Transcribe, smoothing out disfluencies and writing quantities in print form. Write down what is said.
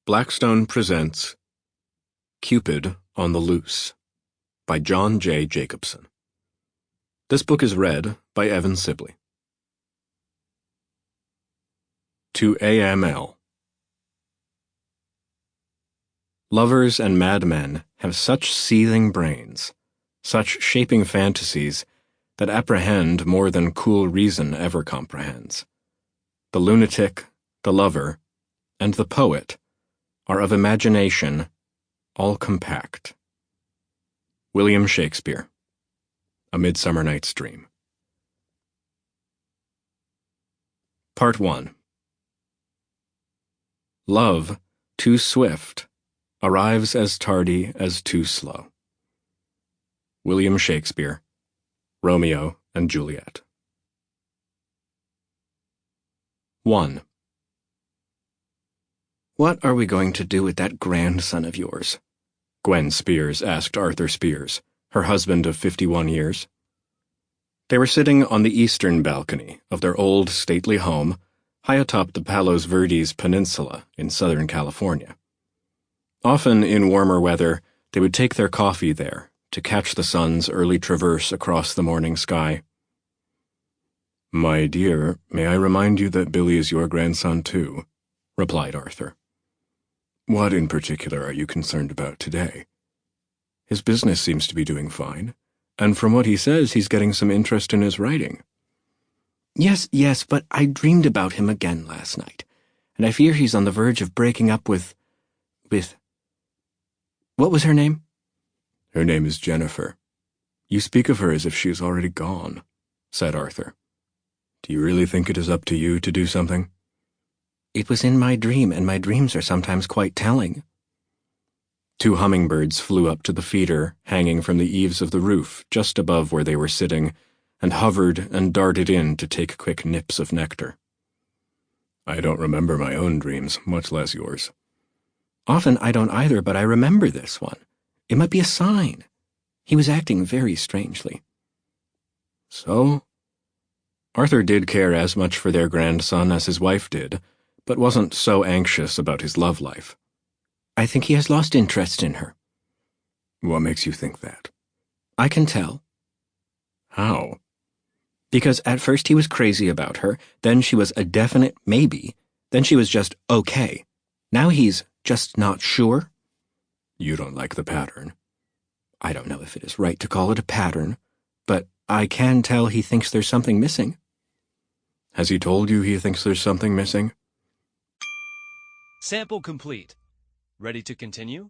Blackstone presents Cupid on the Loose by John J. Jacobson. This book is read by Evan Sibley. To AML. Lovers and madmen have such seething brains, such shaping fantasies, that apprehend more than cool reason ever comprehends. The lunatic, the lover, and the poet are of imagination, all compact. William Shakespeare, A Midsummer Night's Dream. Part 1. Love, too swift, arrives as tardy as too slow. William Shakespeare, Romeo and Juliet. 1. "What are we going to do with that grandson of yours?" Gwen Spiers asked Arthur Spiers, her husband of 51 years. They were sitting on the eastern balcony of their old stately home, high atop the Palos Verdes Peninsula in Southern California. Often in warmer weather, they would take their coffee there to catch the sun's early traverse across the morning sky. "My dear, may I remind you that Billy is your grandson too?" replied Arthur. "What in particular are you concerned about today? His business seems to be doing fine, and from what he says, he's getting some interest in his writing." Yes, but I dreamed about him again last night, and I fear he's on the verge of breaking up with... What was her name?" "Her name is Jennifer. You speak of her as if she is already gone," said Arthur. "Do you really think it is up to you to do something?" "It was in my dream, and my dreams are sometimes quite telling." 2 hummingbirds flew up to the feeder hanging from the eaves of the roof just above where they were sitting, and hovered and darted in to take quick nips of nectar. "I don't remember my own dreams, much less yours." "Often I don't either, but I remember this one. It might be a sign. He was acting very strangely." So? Arthur did care as much for their grandson as his wife did, but wasn't so anxious about his love life. "I think he has lost interest in her." "What makes you think that?" "I can tell." "How?" "Because at first he was crazy about her, then she was a definite maybe, then she was just okay. Now he's just not sure." "You don't like the pattern." "I don't know if it is right to call it a pattern, but I can tell he thinks there's something missing." "Has he told you he thinks there's something missing?" Sample complete. Ready to continue?